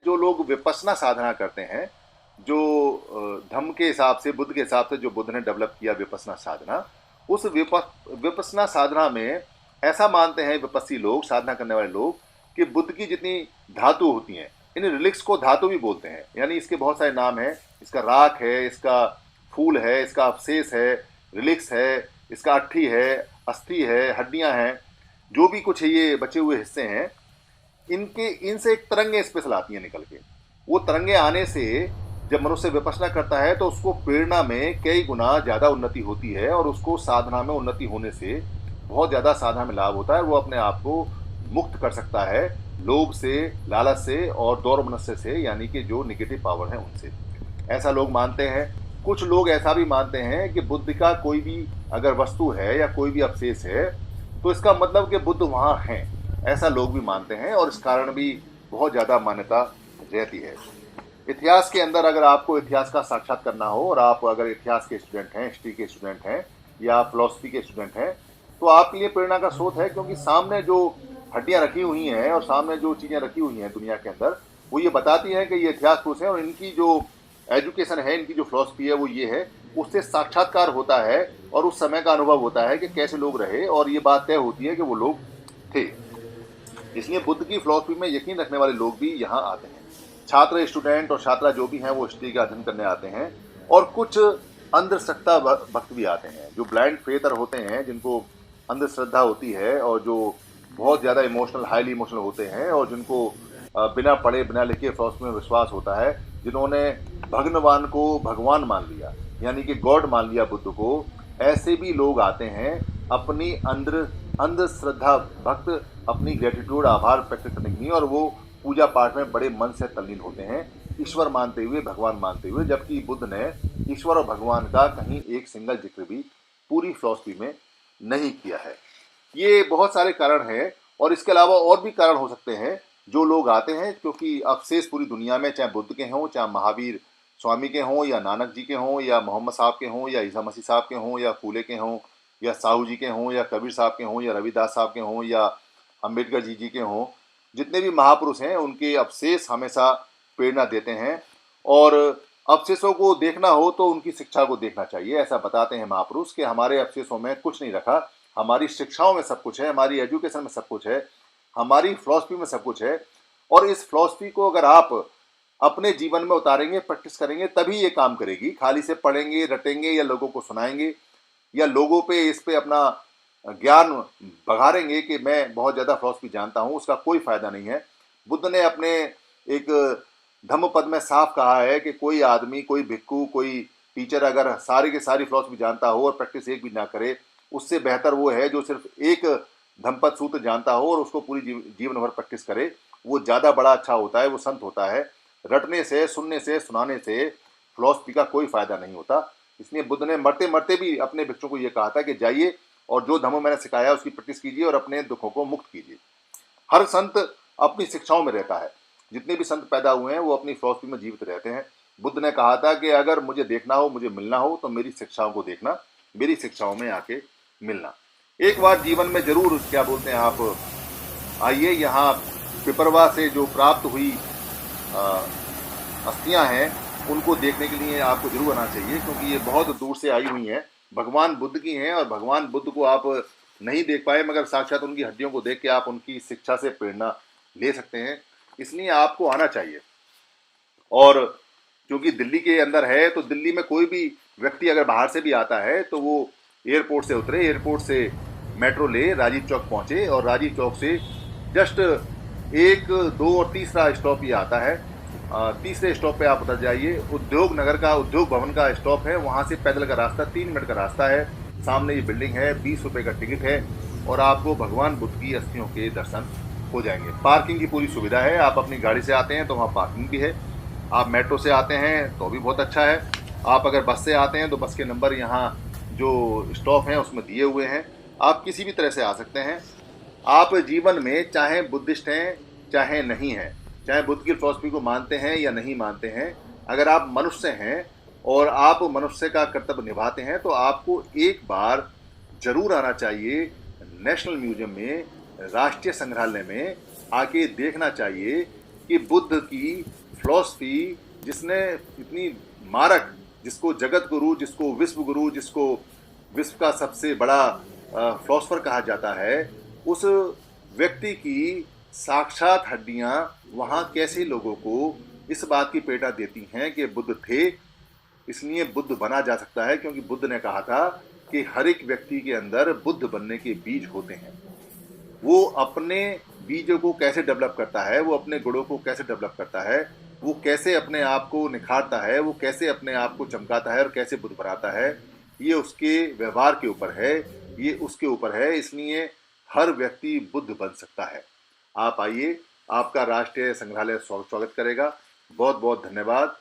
जो लोग विपश्यना साधना करते हैं, जो धम्म के हिसाब से, बुद्ध के हिसाब से जो बुद्ध ने डेवलप किया विपश्यना साधना, उस विपश्यना साधना में ऐसा मानते हैं विपस्सी लोग, साधना करने वाले लोग, कि बुद्ध की जितनी धातु होती हैं, इन रिलिक्स को धातु भी बोलते हैं, यानी इसके बहुत सारे नाम हैं। इसका राख है, इसका फूल है, इसका अवशेष है, रिलिक्स है, इसका अट्ठी है, अस्थि है, हड्डियां हैं, जो भी कुछ है ये बचे हुए हिस्से हैं, इनके इनसे एक तरंगे स्पेशल आती हैं निकल के। वो तरंगे आने से जब मनुष्य विपश्यना करता है तो उसको प्रेरणा में कई गुना ज़्यादा उन्नति होती है, और उसको साधना में उन्नति होने से बहुत ज़्यादा साधना में लाभ होता है। वो अपने आप को मुक्त कर सकता है लोभ से, लालच से और दौर्मनस्य से, यानी कि जो निगेटिव पावर है उनसे। ऐसा लोग मानते हैं। कुछ लोग ऐसा भी मानते हैं कि बुद्ध का कोई भी अगर वस्तु है या कोई भी अवशेष है तो इसका मतलब कि बुद्ध वहाँ हैं, ऐसा लोग भी मानते हैं, और इस कारण भी बहुत ज़्यादा मान्यता रहती है। इतिहास के अंदर अगर आपको इतिहास का साक्षात करना हो, और आप अगर इतिहास के स्टूडेंट हैं, हिस्ट्री के स्टूडेंट हैं, या फिलॉसफी के स्टूडेंट हैं, तो आपके लिए प्रेरणा का स्रोत है, क्योंकि सामने जो हड्डियाँ रखी हुई हैं और सामने जो चीज़ें रखी हुई हैं दुनिया के अंदर, वो ये बताती हैं कि ये इतिहास पुरुष हैं, और इनकी जो एजुकेशन है, इनकी जो फिलॉसफी है वो ये है, उससे साक्षात्कार होता है और उस समय का अनुभव होता है कि कैसे लोग रहे, और ये बात तय होती है कि वो लोग थे। इसलिए बुद्ध की फिलॉसफी में यकीन रखने वाले लोग भी यहाँ आते हैं। छात्र, स्टूडेंट और छात्रा जो भी हैं वो हिस्ट्री का अध्ययन करने आते हैं, और कुछ अंधश्रद्धा भक्त भी आते हैं, जो ब्लाइंड फेथर होते हैं, जिनको अंधश्रद्धा होती है, और जो बहुत ज़्यादा इमोशनल, हाईली इमोशनल होते हैं, और जिनको बिना पढ़े बिना लिखे फिलॉसफी में विश्वास होता है, जिन्होंने भगवान को भगवान मान लिया, यानी कि गॉड मान लिया बुद्ध को। ऐसे भी लोग आते हैं अपनी अंधश्रद्धा भक्त अपनी ग्रेटिट्यूड, आभार प्रकट करने के लिए, और वो पूजा पाठ में बड़े मन से तल्लीन होते हैं, ईश्वर मानते हुए, भगवान मानते हुए, जबकि बुद्ध ने ईश्वर और भगवान का कहीं एक सिंगल जिक्र भी पूरी फिलॉसफी में नहीं किया है। ये बहुत सारे कारण हैं, और इसके अलावा और भी कारण हो सकते हैं जो लोग आते हैं, क्योंकि अवशेष पूरी दुनिया में, चाहे बुद्ध के हों, चाहे महावीर स्वामी के हों, या नानक जी के हों, या मोहम्मद साहब के हों, या ईसा मसीह साहब के हों, या फूले के हों, या साहू जी के हों, या कबीर साहब के हों, या रविदास साहब के हों, या अम्बेडकर जी के हों, जितने भी महापुरुष हैं उनके अवशेष हमेशा प्रेरणा देते हैं। और अवशेषों को देखना हो तो उनकी शिक्षा को देखना चाहिए। ऐसा बताते हैं महापुरुष कि हमारे अवशेषों में कुछ नहीं रखा, हमारी शिक्षाओं में सब कुछ है, हमारी एजुकेशन में सब कुछ है, हमारी फिलॉसफी में सब कुछ है। और इस फिलॉसफी को अगर आप अपने जीवन में उतारेंगे, प्रैक्टिस करेंगे, तभी ये काम करेगी। खाली से पढ़ेंगे, रटेंगे, या लोगों को सुनाएंगे, या लोगों पे इस पे अपना ज्ञान बघारेंगे कि मैं बहुत ज़्यादा फिलॉसफी जानता हूँ, उसका कोई फ़ायदा नहीं है। बुद्ध ने अपने एक धम्म पद में साफ कहा है कि कोई आदमी, कोई भिक्खु, कोई टीचर अगर सारी की सारी फिलॉसफी जानता हो और प्रैक्टिस एक भी ना करे, उससे बेहतर वो है जो सिर्फ एक धम्मपद सूत्र जानता हो और उसको पूरी जीवन भर प्रैक्टिस करे। वो ज़्यादा बड़ा अच्छा होता है, वो संत होता है। रटने से, सुनने से, सुनाने से फिलॉसफी का कोई फ़ायदा नहीं होता। इसलिए बुद्ध ने मरते मरते भी अपने बच्चों को ये कहा था कि जाइए और जो धम्म मैंने सिखाया उसकी प्रैक्टिस कीजिए और अपने दुखों को मुक्त कीजिए। हर संत अपनी शिक्षाओं में रहता है। जितने भी संत पैदा हुए हैं वो अपनी फिलॉसफी में जीवित रहते हैं। बुद्ध ने कहा था कि अगर मुझे देखना हो, मुझे मिलना हो, तो मेरी शिक्षाओं को देखना, मेरी शिक्षाओं में आके मिलना। एक बार जीवन में जरूर, क्या बोलते हैं आप, आइए यहाँ पिपरवा से जो प्राप्त हुई अस्थियां हैं उनको देखने के लिए आपको जरूर आना चाहिए, क्योंकि ये बहुत दूर से आई हुई हैं, भगवान बुद्ध की हैं। और भगवान बुद्ध को आप नहीं देख पाए, मगर साक्षात उनकी हड्डियों को देख के आप उनकी शिक्षा से प्रेरणा ले सकते हैं। इसलिए आपको आना चाहिए। और क्योंकि दिल्ली के अंदर है, तो दिल्ली में कोई भी व्यक्ति अगर बाहर से भी आता है तो वो एयरपोर्ट से उतरे, एयरपोर्ट से मेट्रो ले राजीव चौक पहुंचे, और राजीव चौक से जस्ट 1, 2 और तीसरा स्टॉप ये आता है। तीसरे स्टॉप पे आप उतर जाइए। उद्योग नगर का, उद्योग भवन का स्टॉप है, वहाँ से पैदल का रास्ता 3 मिनट का रास्ता है। सामने ये बिल्डिंग है, 20 रुपये का टिकट है, और आपको भगवान बुद्ध की अस्थियों के दर्शन हो जाएंगे। पार्किंग की पूरी सुविधा है। आप अपनी गाड़ी से आते हैं तो वहाँ पार्किंग भी है। आप मेट्रो से आते हैं तो भी बहुत अच्छा है। आप अगर बस से आते हैं तो बस के नंबर यहाँ जो स्टॉप हैं उसमें दिए हुए हैं। आप किसी भी तरह से आ सकते हैं। आप जीवन में चाहे बुद्धिस्ट हैं चाहे नहीं हैं, चाहे बुद्ध की फिलॉसफी को मानते हैं या नहीं मानते हैं, अगर आप मनुष्य हैं और आप मनुष्य का कर्तव्य निभाते हैं तो आपको एक बार जरूर आना चाहिए नेशनल म्यूजियम में, राष्ट्रीय संग्रहालय में आके देखना चाहिए कि बुद्ध की व्यक्ति जिसने इतनी मारक, जिसको जगत गुरु, जिसको विश्व गुरु, जिसको विश्व का सबसे बड़ा फिलोसफर कहा जाता है, उस व्यक्ति की साक्षात हड्डियां वहां कैसे लोगों को इस बात की पेटा देती हैं कि बुद्ध थे, इसलिए बुद्ध बना जा सकता है, क्योंकि बुद्ध ने कहा था कि हर एक व्यक्ति के अंदर बुद्ध बनने के बीज होते हैं। वो अपने बीजों को कैसे डेवलप करता है, वो अपने गुणों को कैसे डेवलप करता है, वो कैसे अपने आप को निखारता है, वो कैसे अपने आप को चमकाता है और कैसे बुद्ध बनाता है, ये उसके व्यवहार के ऊपर है, ये उसके ऊपर है। इसलिए हर व्यक्ति बुद्ध बन सकता है। आप आइए, आपका राष्ट्रीय संग्रहालय स्वागत करेगा। बहुत बहुत धन्यवाद।